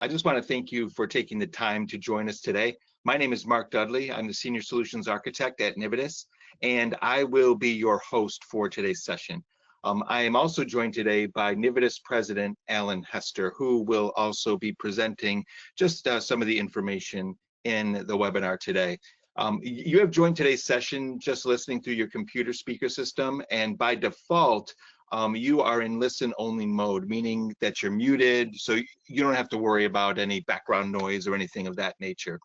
I just want to thank you for taking the time to join us today. My name is Mark Dudley. I'm the Senior Solutions Architect at Nividous, and I will be your host for today's session. I am also joined today by Nividous President Alan Hester, who will also be presenting just some of the information in the webinar today. You have joined today's session just listening through your computer speaker system, and by default, you are in listen-only mode, meaning that you're muted, so you don't have to worry about any background noise or anything of that nature.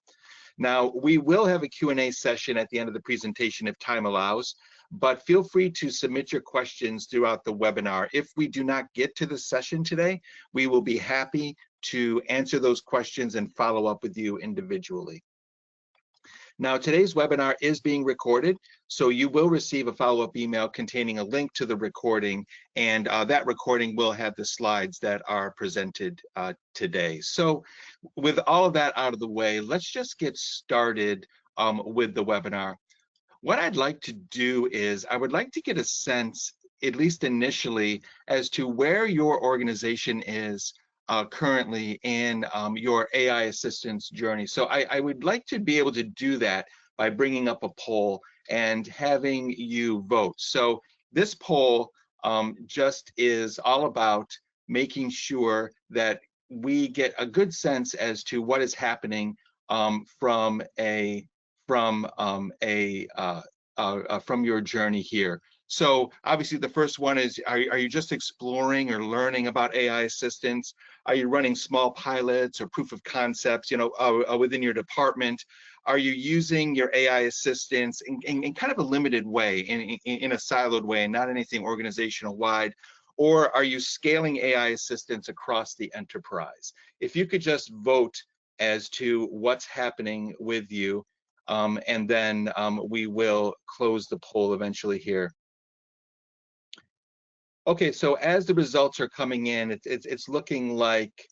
Now, we will have a Q&A session at the end of the presentation if time allows, but feel free to submit your questions throughout the webinar. If we do not get to the session today, we will be happy to answer those questions and follow up with you individually. Now, today's webinar is being recorded, so you will receive a follow-up email containing a link to the recording, and that recording will have the slides that are presented today. So with all of that out of the way, let's just get started with the webinar. What I'd like to do is I would like to get a sense, at least initially, as to where your organization is currently in your AI assistance journey. So I would like to be able to do that by bringing up a poll and having you vote. So this poll just is all about making sure that we get a good sense as to what is happening from your journey here. So obviously the first one is, are you just exploring or learning about AI assistance? Are you running small pilots or proof of concepts, within your department? Are you using your AI assistance in kind of a limited way, in a siloed way, and not anything organizational wide? Or are you scaling AI assistance across the enterprise? If you could just vote as to what's happening with you, and then we will close the poll eventually here. Okay, so as the results are coming in, it's looking like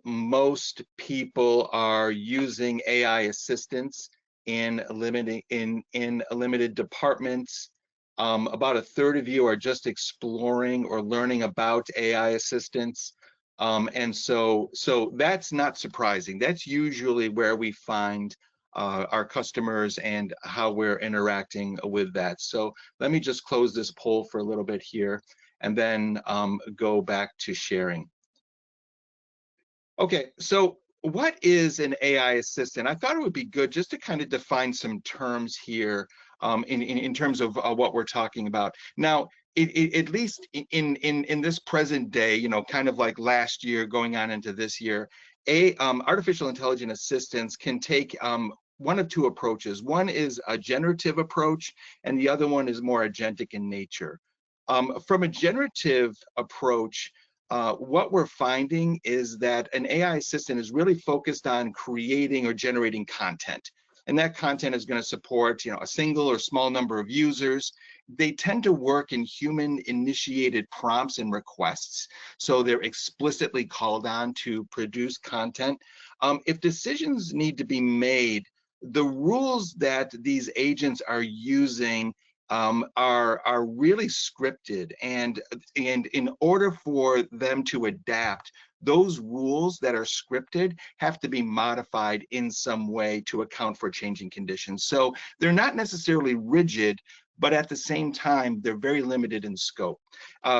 most people are using AI assistance in limited departments. About a third of you are just exploring or learning about AI assistance. And so that's not surprising. That's usually where we find our customers and how we're interacting with that. So let me just close this poll for a little bit here and then go back to sharing. Okay, so what is an AI assistant? I thought it would be good just to kind of define some terms here in terms of what we're talking about. Now, at least in this present day, kind of like last year going on into this year, artificial intelligence assistants can take one of two approaches. One is a generative approach, and the other one is more agentic in nature. From a generative approach, what we're finding is that an AI assistant is really focused on creating or generating content. And that content is going to support, a single or small number of users. They tend to work in human-initiated prompts and requests, so they're explicitly called on to produce content. If decisions need to be made, the rules that these agents are using are really scripted, and in order for them to adapt, those rules that are scripted have to be modified in some way to account for changing conditions. So they're not necessarily rigid, but at the same time, they're very limited in scope.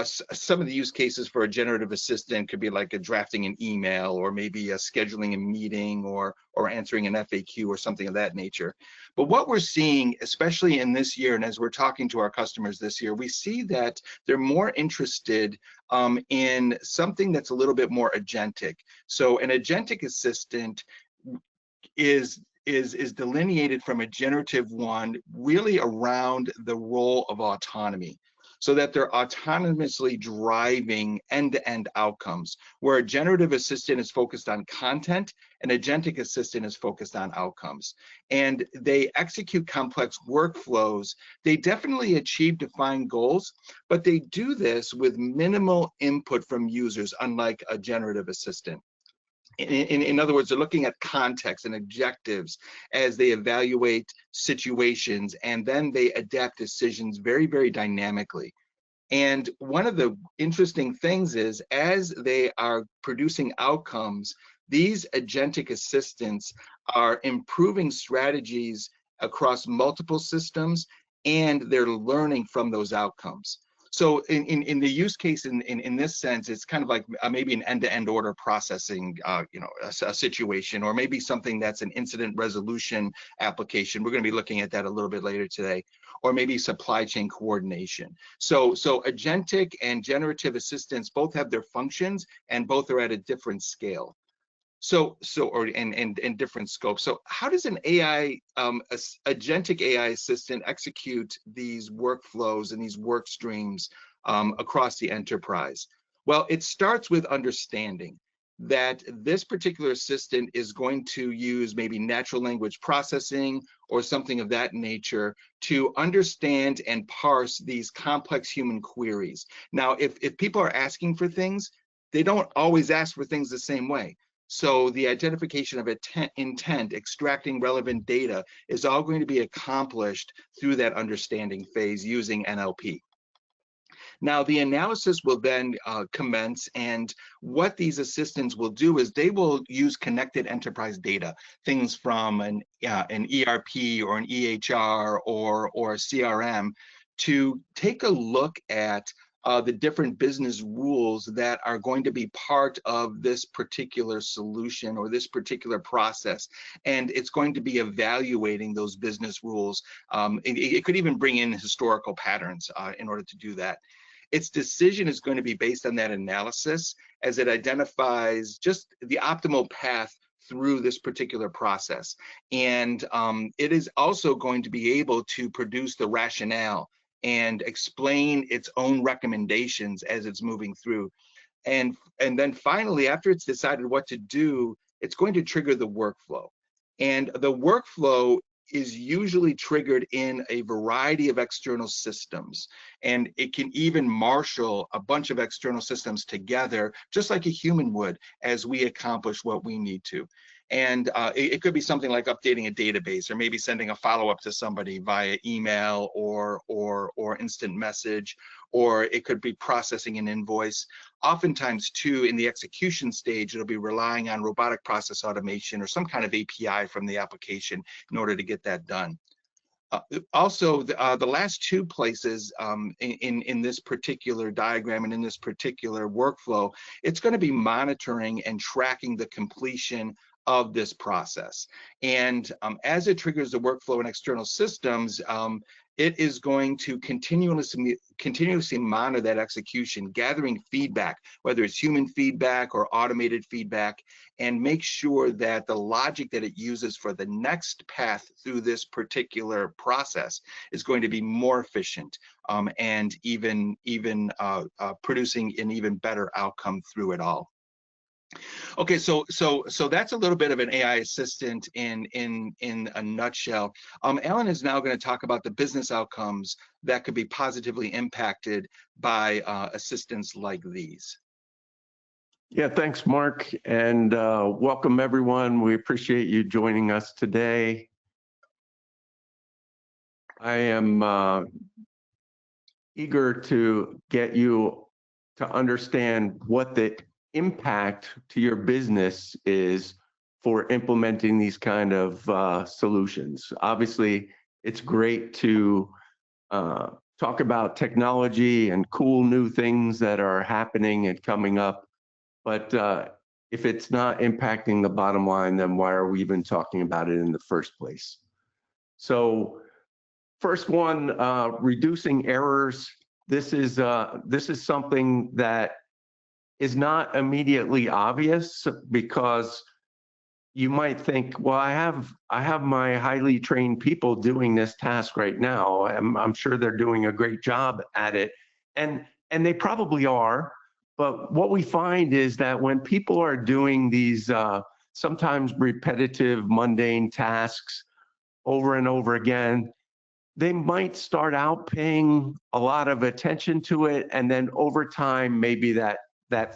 Some of the use cases for a generative assistant could be like drafting an email, or maybe scheduling a meeting, or answering an FAQ or something of that nature. But what we're seeing, especially in this year, and as we're talking to our customers this year, we see that they're more interested in something that's a little bit more agentic. So an agentic assistant is delineated from a generative one really around the role of autonomy, so that they're autonomously driving end-to-end outcomes, where a generative assistant is focused on content, an agentic assistant is focused on outcomes. And they execute complex workflows. They definitely achieve defined goals, but they do this with minimal input from users, unlike a generative assistant. In other words, they're looking at context and objectives as they evaluate situations, and then they adapt decisions very, very dynamically. And one of the interesting things is, as they are producing outcomes, these agentic assistants are improving strategies across multiple systems, and they're learning from those outcomes. So in the use case in this sense, it's kind of like maybe an end-to-end order processing, a situation, or maybe something that's an incident resolution application. We're going to be looking at that a little bit later today, or maybe supply chain coordination. So agentic and generative assistants both have their functions, and both are at a different scale. And different scope. So how does an agentic AI assistant execute these workflows and these work streams across the enterprise? Well, it starts with understanding that this particular assistant is going to use maybe natural language processing or something of that nature to understand and parse these complex human queries. Now, if people are asking for things, they don't always ask for things the same way. So the identification of intent, extracting relevant data, is all going to be accomplished through that understanding phase using NLP. Now, the analysis will then commence, and what these assistants will do is they will use connected enterprise data, things from an ERP or an EHR or a CRM, to take a look at the different business rules that are going to be part of this particular solution or this particular process. And it's going to be evaluating those business rules. It could even bring in historical patterns in order to do that. Its decision is going to be based on that analysis as it identifies just the optimal path through this particular process. And it is also going to be able to produce the rationale and explain its own recommendations as it's moving through. And then finally, after it's decided what to do, it's going to trigger the workflow. And the workflow is usually triggered in a variety of external systems. And it can even marshal a bunch of external systems together, just like a human would, as we accomplish what we need to. And it could be something like updating a database, or maybe sending a follow-up to somebody via email or instant message, or it could be processing an invoice. Oftentimes too, in the execution stage, it'll be relying on robotic process automation or some kind of API from the application in order to get that done. Also, the last two places in this particular diagram and in this particular workflow, it's going to be monitoring and tracking the completion of this process. And as it triggers the workflow in external systems, it is going to continuously monitor that execution, gathering feedback, whether it's human feedback or automated feedback, and make sure that the logic that it uses for the next path through this particular process is going to be more efficient and even producing an even better outcome through it all. Okay, so that's a little bit of an AI assistant in a nutshell. Alan is now going to talk about the business outcomes that could be positively impacted by assistants like these. Yeah, thanks, Mark, and welcome everyone. We appreciate you joining us today. I am eager to get you to understand what the impact to your business is for implementing these kind of solutions. Obviously, it's great to talk about technology and cool new things that are happening and coming up, but if it's not impacting the bottom line, then why are we even talking about it in the first place? So first one, reducing errors. This is something that is not immediately obvious, because you might think, well, I have my highly trained people doing this task right now. I'm sure they're doing a great job at it, and they probably are. But what we find is that when people are doing these sometimes repetitive, mundane tasks over and over again, they might start out paying a lot of attention to it, and then over time, maybe that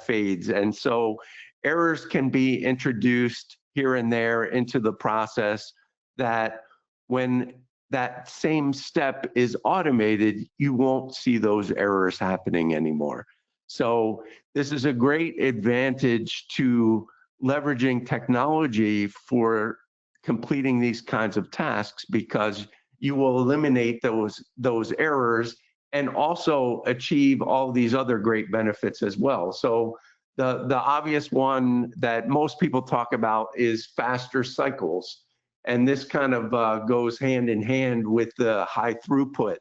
fades. And so errors can be introduced here and there into the process, that when that same step is automated, you won't see those errors happening anymore. So this is a great advantage to leveraging technology for completing these kinds of tasks, because you will eliminate those errors and also achieve all these other great benefits as well. So the obvious one that most people talk about is faster cycles. And this kind of goes hand in hand with the high throughput,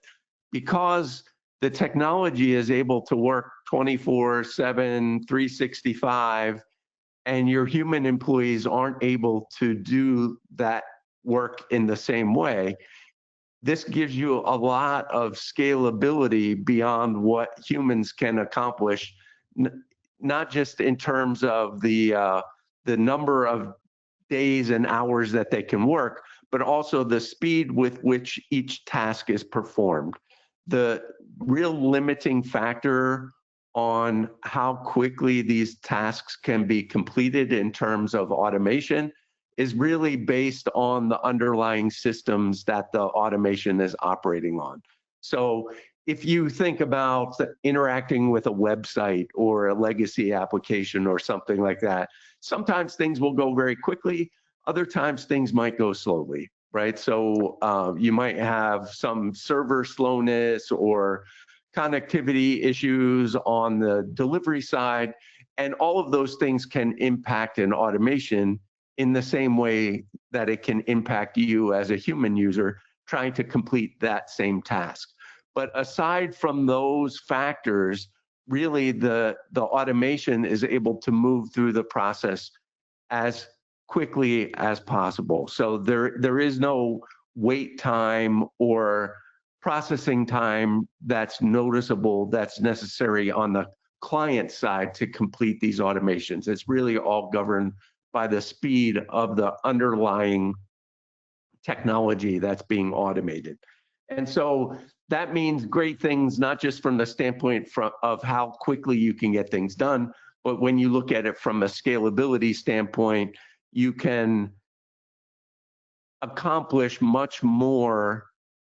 because the technology is able to work 24/7, 365, and your human employees aren't able to do that work in the same way. This gives you a lot of scalability beyond what humans can accomplish, not just in terms of the number of days and hours that they can work, but also the speed with which each task is performed. The real limiting factor on how quickly these tasks can be completed in terms of automation is really based on the underlying systems that the automation is operating on. So if you think about interacting with a website or a legacy application or something like that, sometimes things will go very quickly, other times things might go slowly, right? So you might have some server slowness or connectivity issues on the delivery side, and all of those things can impact an automation in the same way that it can impact you as a human user trying to complete that same task. But aside from those factors, really the automation is able to move through the process as quickly as possible. So there is no wait time or processing time that's noticeable, that's necessary on the client side to complete these automations. It's really all governed by the speed of the underlying technology that's being automated. And so that means great things, not just from the standpoint of how quickly you can get things done, but when you look at it from a scalability standpoint, you can accomplish much more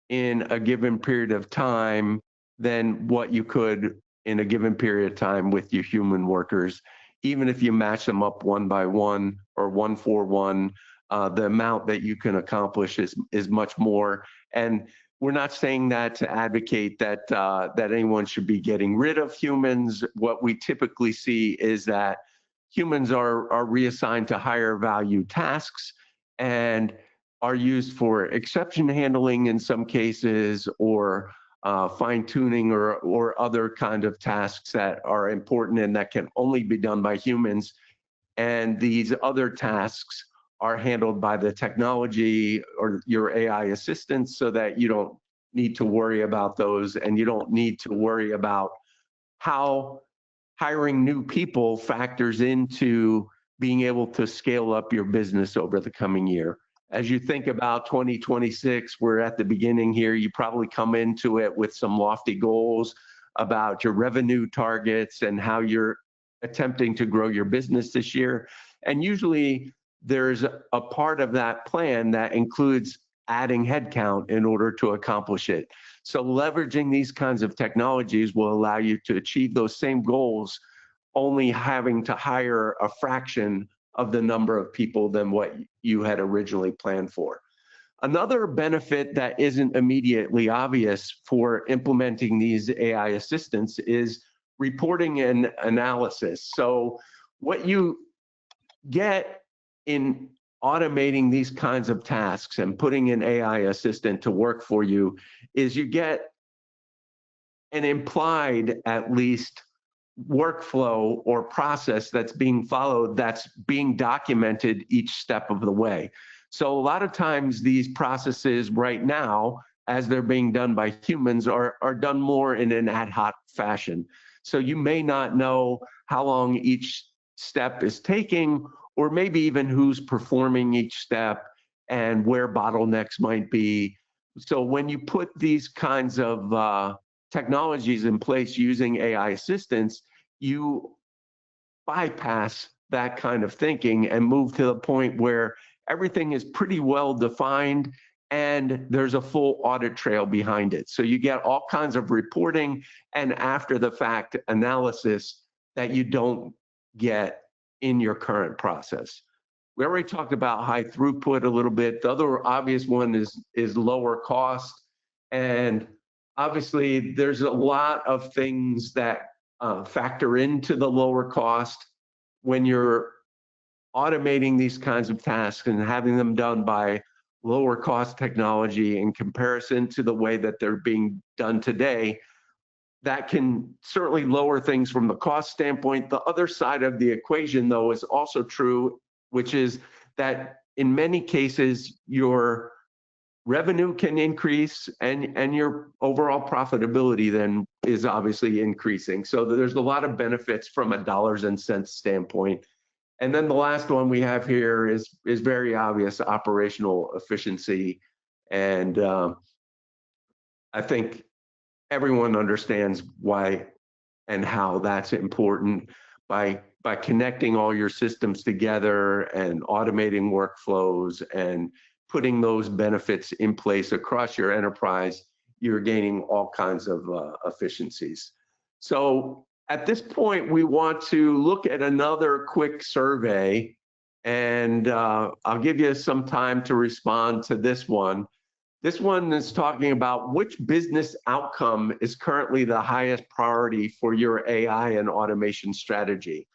in a given period of time than what you could in a given period of time with your human workers. Even if you match them up one by one or 1-for-1, the amount that you can accomplish is much more. And we're not saying that to advocate that that anyone should be getting rid of humans. What we typically see is that humans are reassigned to higher value tasks and are used for exception handling in some cases, or fine tuning or other kind of tasks that are important and that can only be done by humans. And these other tasks are handled by the technology or your AI assistants, so that you don't need to worry about those, and you don't need to worry about how hiring new people factors into being able to scale up your business over the coming year. As you think about 2026, we're at the beginning here, you probably come into it with some lofty goals about your revenue targets and how you're attempting to grow your business this year. And usually there's a part of that plan that includes adding headcount in order to accomplish it. So leveraging these kinds of technologies will allow you to achieve those same goals, only having to hire a fraction of the number of people than what you had originally planned for. Another benefit that isn't immediately obvious for implementing these AI assistants is reporting and analysis. So what you get in automating these kinds of tasks and putting an AI assistant to work for you is you get an implied, at least, workflow or process that's being followed, that's being documented each step of the way. So a lot of times these processes right now, as they're being done by humans, are done more in an ad hoc fashion. So you may not know how long each step is taking, or maybe even who's performing each step and where bottlenecks might be. So when you put these kinds of technologies in place using AI assistants, you bypass that kind of thinking and move to the point where everything is pretty well defined and there's a full audit trail behind it. So you get all kinds of reporting and after the fact analysis that you don't get in your current process. We already talked about high throughput a little bit. The other obvious one is lower cost. And obviously, there's a lot of things that factor into the lower cost when you're automating these kinds of tasks and having them done by lower cost technology in comparison to the way that they're being done today. That can certainly lower things from the cost standpoint. The other side of the equation, though, is also true, which is that in many cases, your revenue can increase and your overall profitability then is obviously increasing. So there's a lot of benefits from a dollars and cents standpoint. And then the last one we have here is very obvious, operational efficiency. And I think everyone understands why and how that's important by connecting all your systems together and automating workflows and putting those benefits in place across your enterprise. You're gaining all kinds of efficiencies. So at this point, we want to look at another quick survey, and I'll give you some time to respond to this one. This one is talking about which business outcome is currently the highest priority for your AI and automation strategy.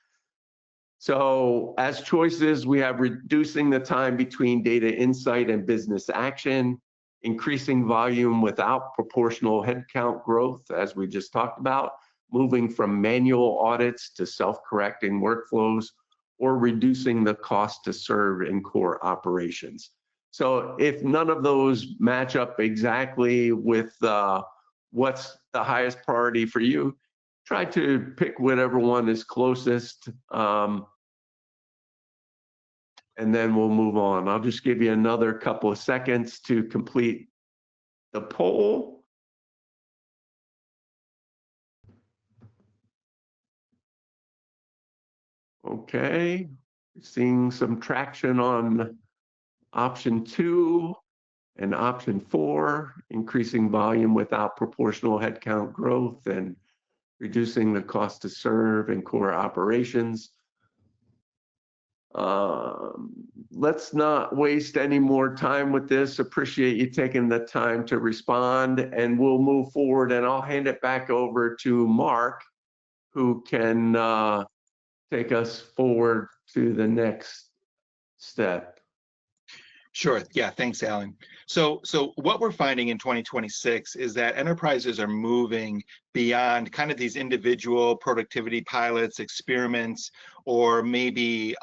So as choices, we have reducing the time between data insight and business action, increasing volume without proportional headcount growth, as we just talked about, moving from manual audits to self-correcting workflows, or reducing the cost to serve in core operations. So if none of those match up exactly with what's the highest priority for you, try to pick whatever one is closest, and then we'll move on. I'll just give you another couple of seconds to complete the poll. Okay, seeing some traction on option 2 and option 4, increasing volume without proportional headcount growth and reducing the cost to serve in core operations. Let's not waste any more time with this. Appreciate you taking the time to respond, and we'll move forward, and I'll hand it back over to Mark, who can take us forward to the next step. Sure. Yeah. Thanks, Alan. So what we're finding in 2026 is that enterprises are moving beyond kind of these individual productivity pilots, experiments, or maybe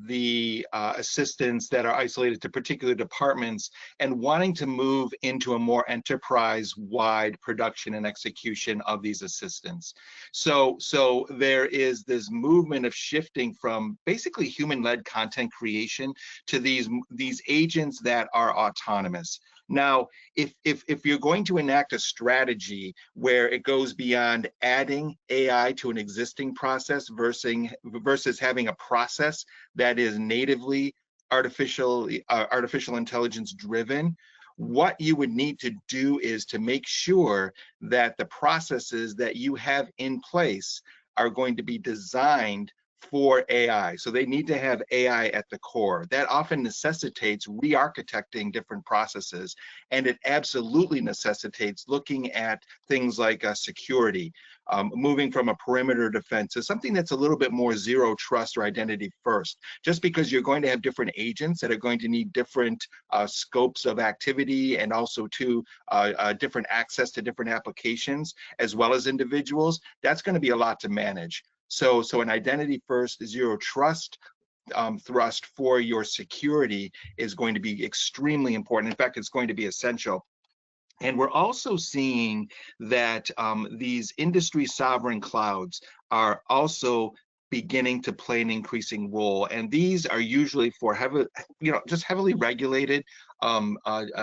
the assistants that are isolated to particular departments, and wanting to move into a more enterprise-wide production and execution of these assistants. So there is this movement of shifting from basically human-led content creation to these agents that are autonomous. Now, if you're going to enact a strategy where it goes beyond adding AI to an existing process versus having a process that is natively artificial intelligence driven, what you would need to do is to make sure that the processes that you have in place are going to be designed for AI. So they need to have AI at the core. That often necessitates re-architecting different processes, and it absolutely necessitates looking at things like security, moving from a perimeter defense to something that's a little bit more zero trust or identity first. Just because you're going to have different agents that are going to need different scopes of activity, and also to different access to different applications as well as individuals, that's going to be a lot to manage. So an identity first, zero trust thrust for your security is going to be extremely important. In fact, it's going to be essential. And we're also seeing that these industry sovereign clouds are also beginning to play an increasing role, and these are usually for just heavily regulated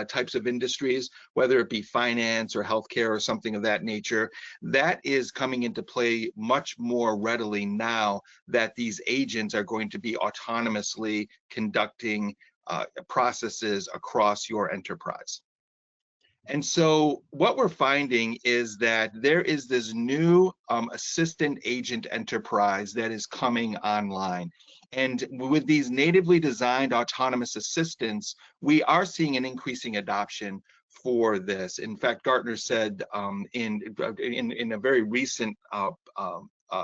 types of industries, whether it be finance or healthcare or something of that nature. That is coming into play much more readily now that these agents are going to be autonomously conducting processes across your enterprise. And so what we're finding is that there is this new assistant agent enterprise that is coming online. And with these natively designed autonomous assistants, we are seeing an increasing adoption for this. In fact, Gartner said in a very recent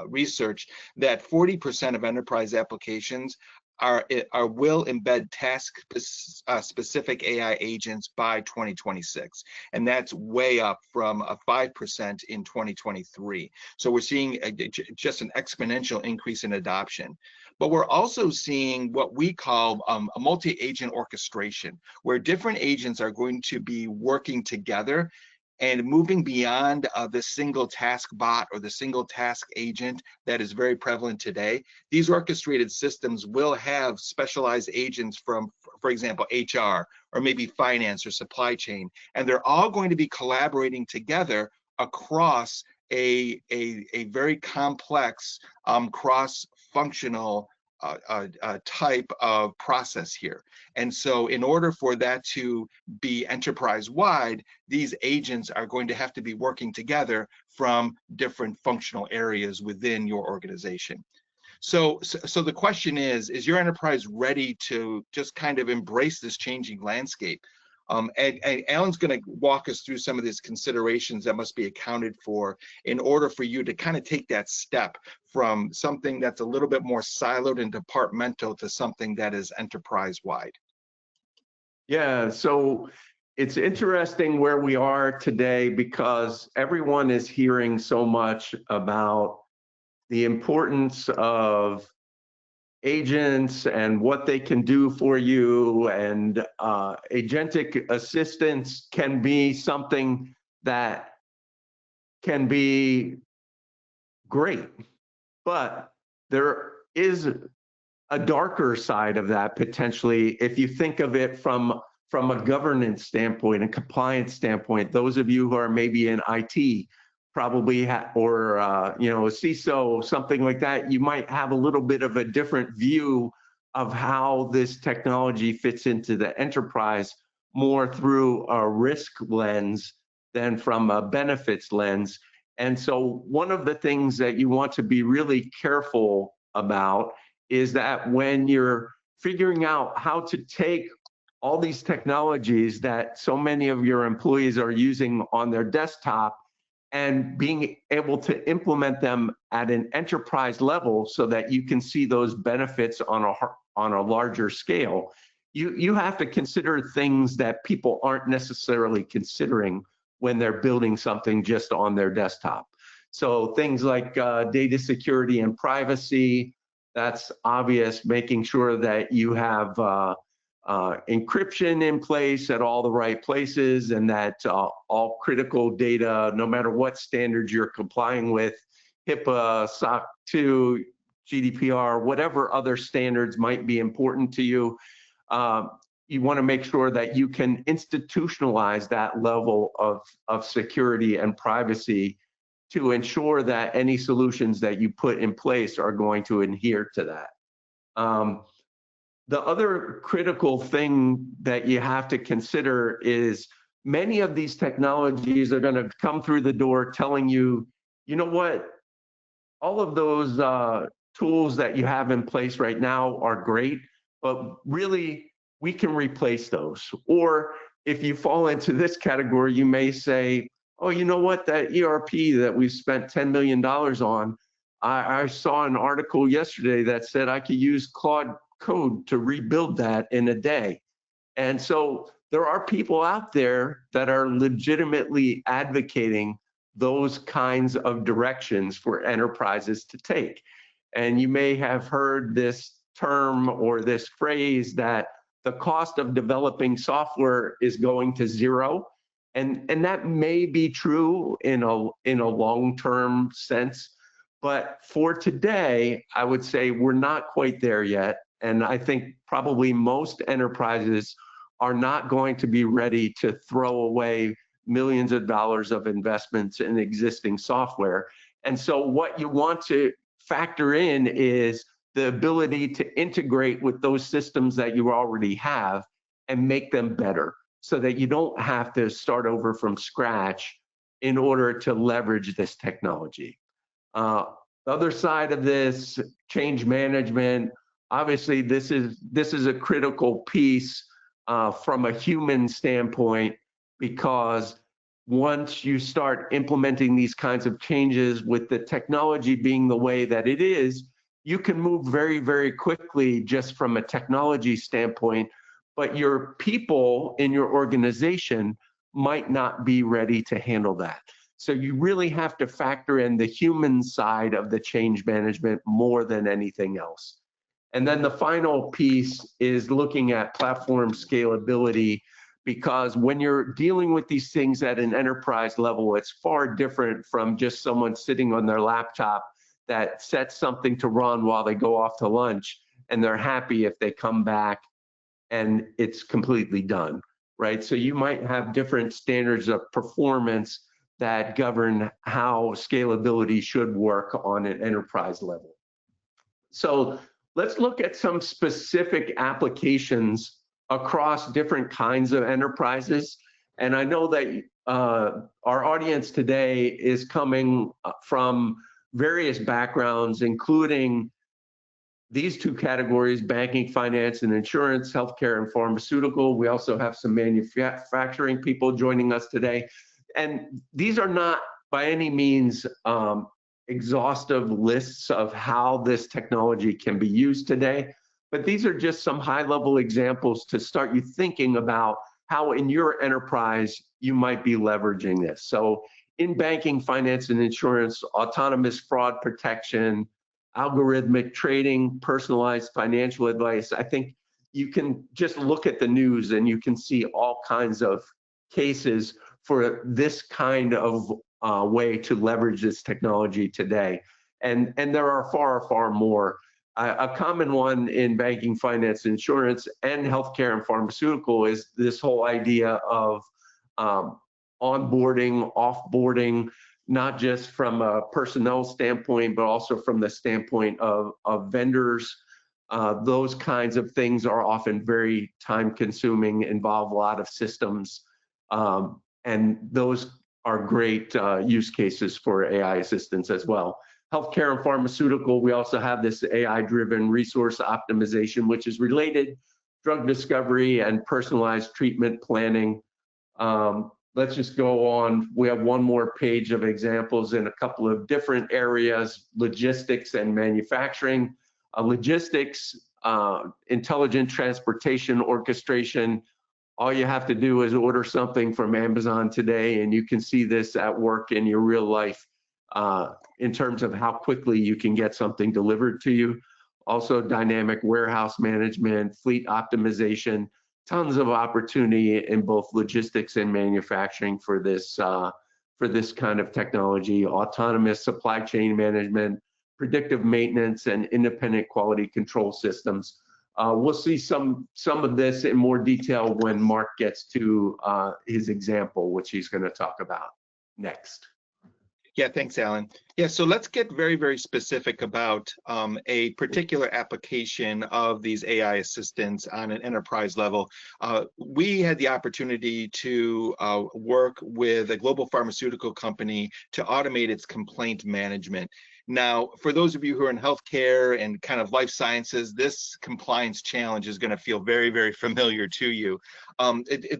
research that 40% of enterprise applications will embed task specific AI agents by 2026. And that's way up from a 5% in 2023. So we're seeing just an exponential increase in adoption. But we're also seeing what we call a multi-agent orchestration, where different agents are going to be working together and moving beyond the single task bot or the single task agent that is very prevalent today. These orchestrated systems will have specialized agents from, for example, HR or maybe finance or supply chain, and they're all going to be collaborating together across a very complex cross-functional type of process here. And so in order for that to be enterprise-wide, these agents are going to have to be working together from different functional areas within your organization. So the question is your enterprise ready to just kind of embrace this changing landscape? And Alan's going to walk us through some of these considerations that must be accounted for in order for you to kind of take that step from something that's a little bit more siloed and departmental to something that is enterprise-wide. Yeah, so it's interesting where we are today because everyone is hearing so much about the importance of agents and what they can do for you, and agentic assistance can be something that can be great, but there is a darker side of that potentially if you think of it from a governance standpoint and compliance standpoint. Those of you who are maybe in IT probably or a CISO, something like that, you might have a little bit of a different view of how this technology fits into the enterprise more through a risk lens than from a benefits lens. And so one of the things that you want to be really careful about is that when you're figuring out how to take all these technologies that so many of your employees are using on their desktop and being able to implement them at an enterprise level so that you can see those benefits on a larger scale, you have to consider things that people aren't necessarily considering when they're building something just on their desktop. So things like data security and privacy, that's obvious, making sure that you have encryption in place at all the right places, and that all critical data, no matter what standards you're complying with, HIPAA, SOC 2, GDPR, whatever other standards might be important to you, you want to make sure that you can institutionalize that level of security and privacy to ensure that any solutions that you put in place are going to adhere to that. The other critical thing that you have to consider is many of these technologies are going to come through the door telling you, you know what, all of those tools that you have in place right now are great, but really we can replace those. Or if you fall into this category, you may say, oh, you know what, that ERP that we've spent $10 million on, I saw an article yesterday that said I could use Claude Code to rebuild that in a day. And so there are people out there that are legitimately advocating those kinds of directions for enterprises to take. And you may have heard this term or this phrase that the cost of developing software is going to zero. And that may be true in a long-term sense. But for today, I would say we're not quite there yet. And I think probably most enterprises are not going to be ready to throw away millions of dollars of investments in existing software. And so what you want to factor in is the ability to integrate with those systems that you already have and make them better. so that you don't have to start over from scratch in order to leverage this technology. The other side of this, change management, obviously this is a critical piece from a human standpoint, because once you start implementing these kinds of changes with the technology being the way that it is, you can move very, very quickly just from a technology standpoint, but your people in your organization might not be ready to handle that. So you really have to factor in the human side of the change management more than anything else. And then the final piece is looking at platform scalability, because when you're dealing with these things at an enterprise level, it's far different from just someone sitting on their laptop that sets something to run while they go off to lunch, and they're happy if they come back and it's completely done, right? So you might have different standards of performance that govern how scalability should work on an enterprise level. So let's look at some specific applications across different kinds of enterprises. And I know that our audience today is coming from various backgrounds, including these two categories: banking, finance, and insurance, healthcare, and pharmaceutical. We also have some manufacturing people joining us today. And these are not by any means exhaustive lists of how this technology can be used today, but these are just some high-level examples to start you thinking about how in your enterprise you might be leveraging this. So in banking, finance, and insurance, autonomous fraud protection, algorithmic trading, personalized financial advice. I think you can just look at the news and you can see all kinds of cases for this kind of way to leverage this technology today. And there are far, far more. A common one in banking, finance, insurance, and healthcare and pharmaceutical is this whole idea of onboarding, offboarding, not just from a personnel standpoint, but also from the standpoint of vendors. Those kinds of things are often very time consuming, involve a lot of systems, and those are great use cases for AI assistance as well. Healthcare and pharmaceutical, we also have this AI-driven resource optimization, which is related, drug discovery and personalized treatment planning. Let's just go on. We have one more page of examples in a couple of different areas: logistics and manufacturing. Logistics, intelligent transportation orchestration. All you have to do is order something from Amazon today, and you can see this at work in your real life in terms of how quickly you can get something delivered to you. Also, dynamic warehouse management, fleet optimization. Tons of opportunity in both logistics and manufacturing for this kind of technology. Autonomous supply chain management, predictive maintenance, and independent quality control systems. We'll see some of this in more detail when Mark gets to his example, which he's going to talk about next. Yeah, thanks, Alan. Yeah, so let's get very, very specific about a particular application of these AI assistants on an enterprise level. We had the opportunity to work with a global pharmaceutical company to automate its complaint management. Now, for those of you who are in healthcare and kind of life sciences, this compliance challenge is going to feel very, very familiar to you.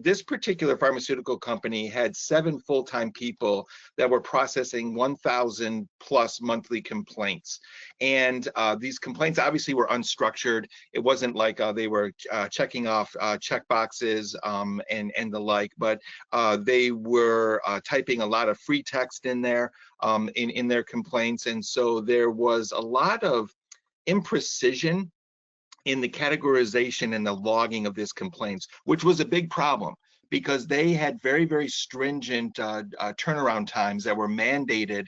This particular pharmaceutical company had 7 full-time people that were processing 1,000 plus monthly complaints. And these complaints obviously were unstructured. It wasn't like they were checking off check boxes and the like, but they were typing a lot of free text in there in their complaints. And so there was a lot of imprecision in the categorization and the logging of these complaints, which was a big problem because they had very, very stringent turnaround times that were mandated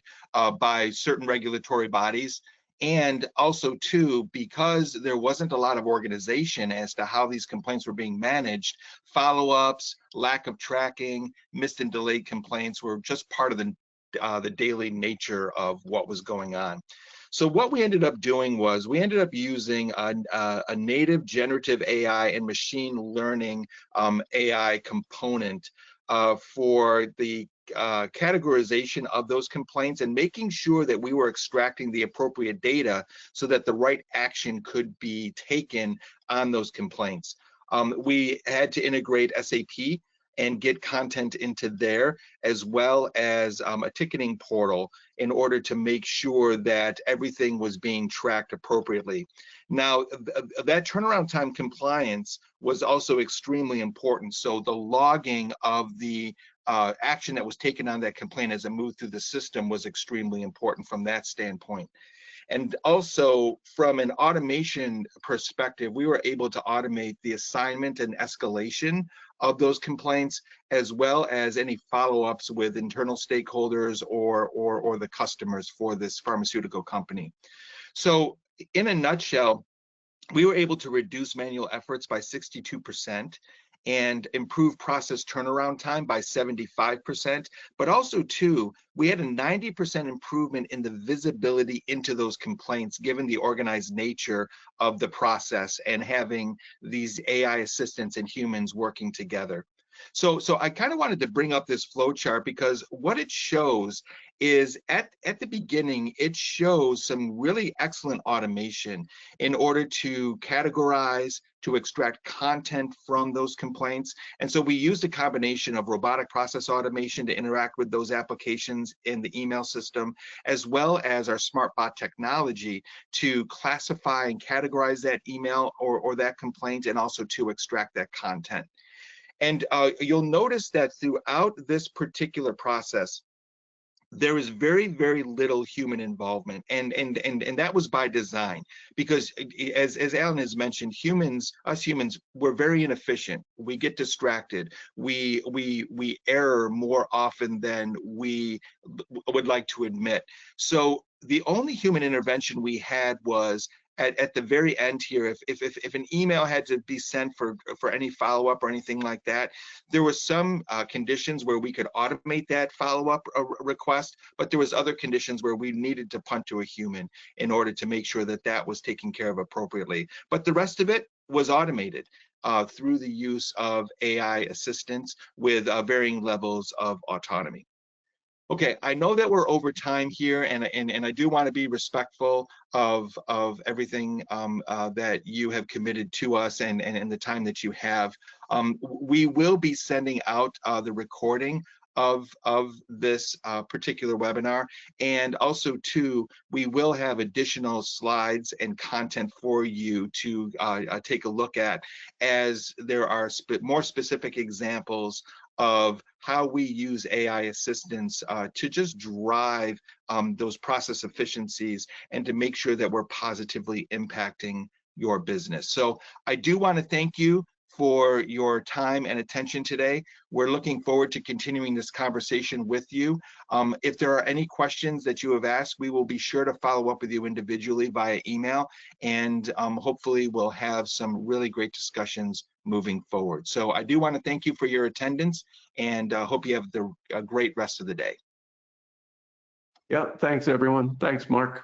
by certain regulatory bodies. And also too, because there wasn't a lot of organization as to how these complaints were being managed, follow-ups, lack of tracking, missed and delayed complaints were just part of the daily nature of what was going on. So what we ended up doing was we ended up using a native generative AI and machine learning AI component for the categorization of those complaints and making sure that we were extracting the appropriate data so that the right action could be taken on those complaints. We had to integrate SAP and get content into there, as well as a ticketing portal in order to make sure that everything was being tracked appropriately. Now, that turnaround time compliance was also extremely important. So the logging of the action that was taken on that complaint as it moved through the system was extremely important from that standpoint. And also from an automation perspective, we were able to automate the assignment and escalation of those complaints, as well as any follow-ups with internal stakeholders or the customers for this pharmaceutical company. So in a nutshell, we were able to reduce manual efforts by 62% and improve process turnaround time by 75%, but also too, we had a 90% improvement in the visibility into those complaints, given the organized nature of the process and having these AI assistants and humans working together. So I kind of wanted to bring up this flow chart because what it shows is at the beginning, it shows some really excellent automation in order to categorize, to extract content from those complaints. And so we used a combination of robotic process automation to interact with those applications in the email system, as well as our SmartBot technology to classify and categorize that email or that complaint, and also to extract that content. And you'll notice that throughout this particular process, there is very, very little human involvement, and that was by design, because as Alan has mentioned, us humans, we're very inefficient. We get distracted. We err more often than we would like to admit. So the only human intervention we had was at the very end here. If an email had to be sent for any follow-up or anything like that, there was some conditions where we could automate that follow-up request, but there was other conditions where we needed to punt to a human in order to make sure that that was taken care of appropriately. But the rest of it was automated through the use of AI assistants with varying levels of autonomy. Okay, I know that we're over time here, and I do want to be respectful of everything that you have committed to us and the time that you have. We will be sending out the recording of this particular webinar, and also too, we will have additional slides and content for you to take a look at, as there are more specific examples of how we use AI assistants to just drive those process efficiencies and to make sure that we're positively impacting your business. So I do want to thank you for your time and attention today. We're looking forward to continuing this conversation with you. If there are any questions that you have asked, we will be sure to follow up with you individually via email, and hopefully we'll have some really great discussions moving forward. So I do want to thank you for your attendance, and hope you have a great rest of the day. Yeah, thanks everyone. Thanks, Mark.